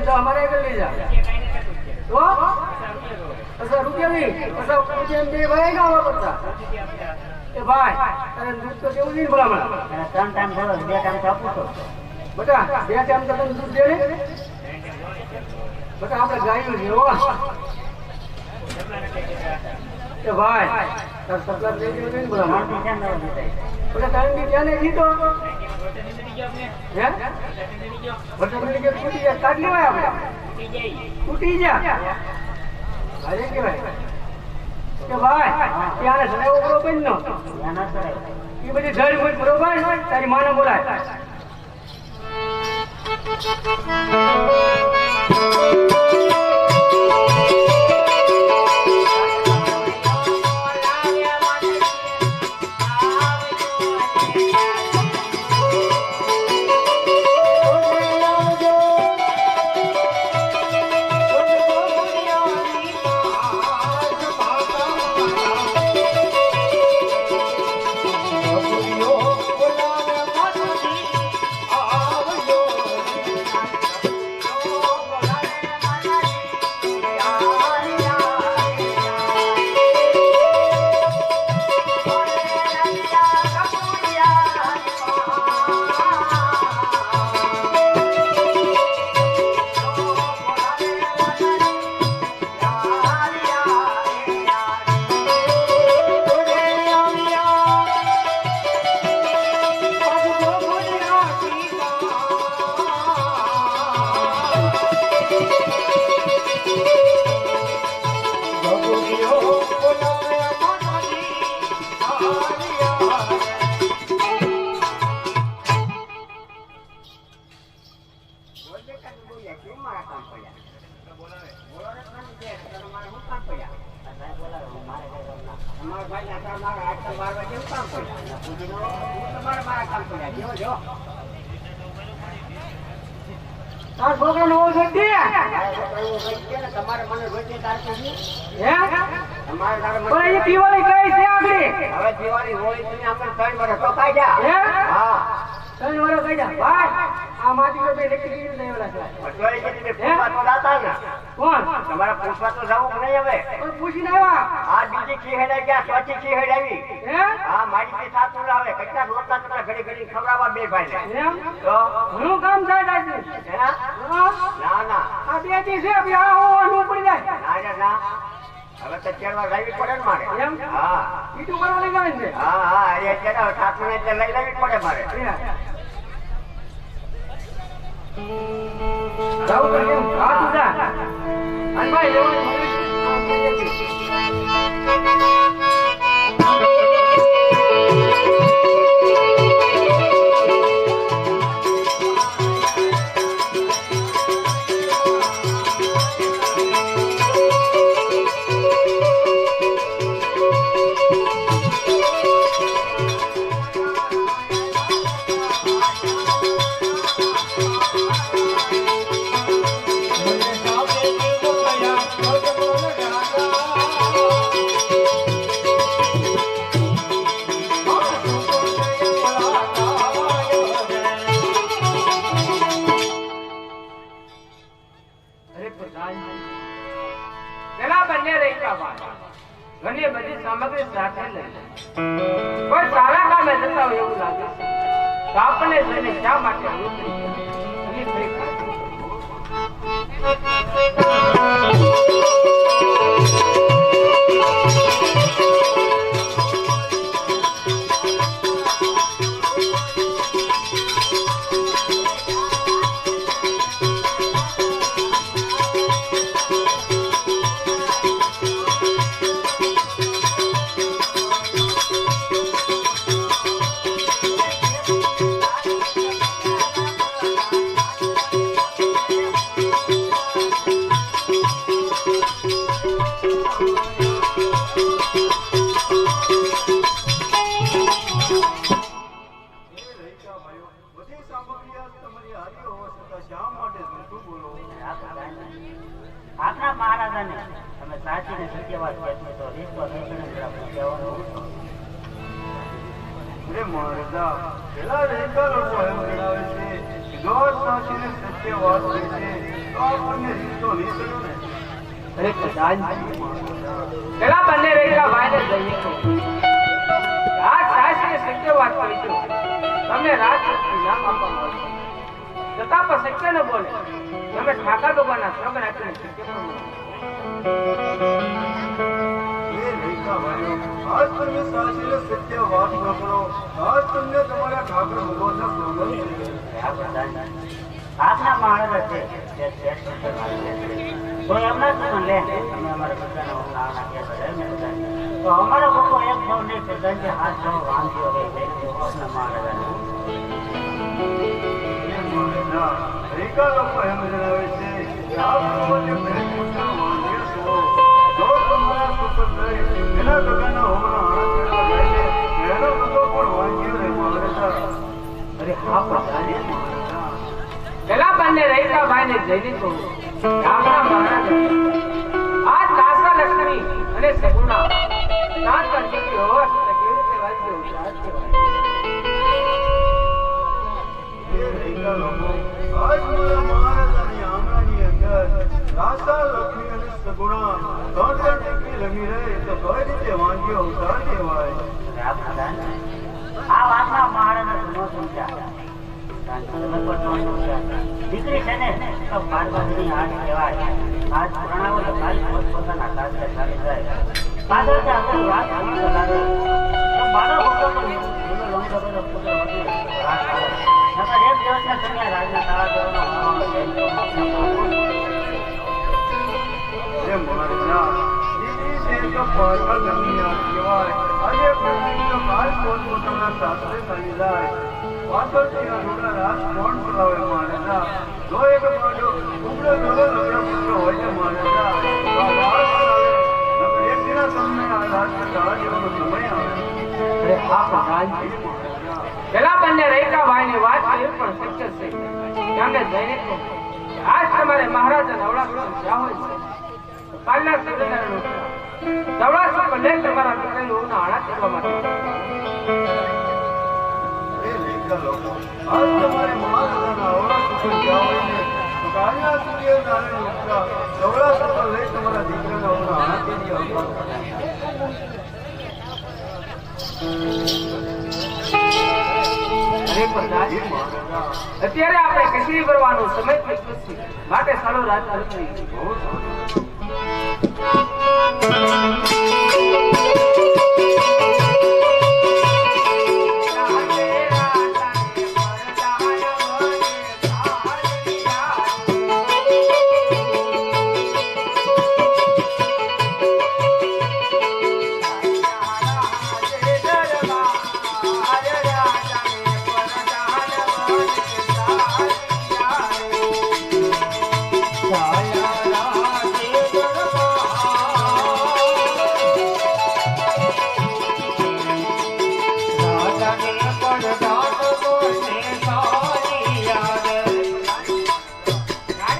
तो हमारे कर ले जा तो ऐसा रुपया नहीं ऐसा रुपया दे भाई का हुआ पड़ता ए भाई अरे दूध तो देऊ नहीं बोला मला ત્રણ ટાઈમ ધરો બે ટાઈમ તો આપું છો बेटा બે ટાઈમ તો તને દૂધ દે ને बेटा આપણે ગાયું છે હો ए भाई તાર સપ્લાય દે દેવું નહીં બોલા ત્રણ થી ચાર નવ દીધા बेटा टाइम भी क्या नहीं तो हैं बच्चों के लिए टूटी जा काट लिया आपने टूटी जा अरे के भाई क्या ना सुने वो बरोबर नो ના કરે ये बजे झड़ मुझ बरोबर तारी मां ने बोला तार छोकरा नो सकती है તમારે મને રોજે તારતી हैं તમારે તારે पर ये दिवाली कैसे आगली હવે દિવાળી હોળી તમે આપણે 3 વર્ષ તો ખાઈ જા हैं હા तने वाला कह जा भाई आ माटी को पे लेके नहीं वाला चला પટવાઈ ગઈ ને પૂછવા તો જાતા ને कौन તમારે પૂછવા તો જાવું કે નહીં હવે और पूछी नहीं वा આ બીજી કી હેડાઈ ગયા ચોથી કી હેડાવી हैं હા મારી થી થાતું આવે કેટલા રોટલા કેટલા ઘડી ઘડી ખવડાવવા બે ભાઈ ને हैं તો ઘણું કામ થાય દાદી હે હા ના ના આ બે દી છે અભી આ હો અનુ પડી જાય ના ના ના હવે તો ચેરવા લાવી પડે ને મારે એમ હા ઈટુ કરવા લઈ જાય છે હા હા એ ચેરા થાતું ને એટલે લઈ લેવી પડે મારે જાવ તો કેમ આ તું જા અન ભાઈ લેવાનું ઘણી બધી સામગ્રી સાથે લઈ કોઈ સારા કામે જતા હોય એવું લાગે છે તો આપણે જઈને શા માટે આપણા મહારાજાને તમે સાચી ને સત્ય વાત કહેતો તો રીતવા દર્શન કહેવાનું મહારાજા પેલા રેકલ એમ ગણાવે છે દોષ સાચી ને સત્ય સત્ય વાત હોય છે તો આપણને રીતો નહીં કર્યો ને. અરે પ્રધાન પેલા બંને રહેલા ભાઈને જઈએ તો રાજ સાહેબને સત્ય વાત કરી છો. તમને રાજ નામ આપવામાં આવશે છતાં પણ સત્ય ન બોલે. તમે ઠાકર લોકોના શ્રમ રાખીને સત્ય પણ બોલો. એ રેખા ભાઈઓ, આજ તમે સાચીને સત્ય વાત ન કરો. આજ તમને તમારા ઠાકર ભગવાનના સોગંદ છે. આ બધા આપના માણસ છે તે શ્રેષ્ઠ કરવાની છે. તો એમના શું લે તમે અમારા બધાના નામ નાખ્યા છે ને બધા. તો અમારા લોકો એક ભાવ નહીં પ્રધાનજી હાથ ભાવ વાંધ્યો રહે છે આપના માણસ. રેખા લોકો એમ જણાવે છે કે આપ લોકોને પ્રેમના વાંધ્ય છો. જો તમારા સુપર લઈ એના ગગનના હોમના હાથ કરવા જાય છે એનો બધો પણ વાંધ્યો રહે મહારાજા. અરે હા પ્રધાન પેલા બંને રહેલા ભાઈને જઈને તો આપણા મહારાજ આ દાસા લક્ષ્મી અને સગુણા સાત કરતી હોવા છતાં કેવી રીતે વાંચ્યો રાજ કહેવાય. એ રેખા લોકો, આજ મારા મહારાજાની આંગણાની અંદર રાસા લક્ષ્મી અને સગુણા ત્રણ દીકરી લમી રહે તો કઈ રીતે વાંધ્યો અવતાર કહેવાય. આ પ્રધાન આ વાતમાં મહારાજા ન સમજ્યા. દીકરી છે ને તો બાળબાજની હાથ કહેવાય. આજ પ્રણાવો તો ખાલી પોતપોતાના કાર્ય ચાલી જાય. પાછળ આગળ વાત સમજ લાગે તો બાળકો પણ લંગો બધો પુત્ર વધી રાત આવે. નકર એક દિવસના સમય રાજના તાળા દેવાનો એ મહારાજા, દીદી છે તો પાછળ લમી હાથ કહેવાય. આજે પત્ની તો કાલ પોતપોતાના સાસરે ચાલી જાય. પાછળથી આ છોકરા રાત કોણ ચલાવે મહારાજા? જો એક બાજુ ઉમરો ધોળો લગડો પુત્ર હોય છે મહારાજા તો આ વાત ચલાવે. નકર એક દિના તમને આ રાતના તાળા દેવાનો સમય આવે. અરે હા પ્રધાન પેલા બંને રહેલા ભાઈની વાત એ પણ સત્ય છે. તેમને જઈને તો આજ તમારે મહારાજા નવડા જ્યાં હોય છે કાલના સગડાનો દવડા પર લે તમારા દીકરાની ઓના હાડા કરવા માટે. એ રેખા લોકો, આજ તમારે મહારાજાના અવળા સુખન ગયા હોય ને તો કાલના સૂર્યનારાયણ ઉગતા અવળા સુખન લઈ તમારા દીકરાના ઓના હાથે જ આવવા. અરે પ્રધાન અત્યારે આપણે કચેરી ભરવાનો સમય થઈ ગયો છે માટે સારો રાત કરી. બહુ સારું.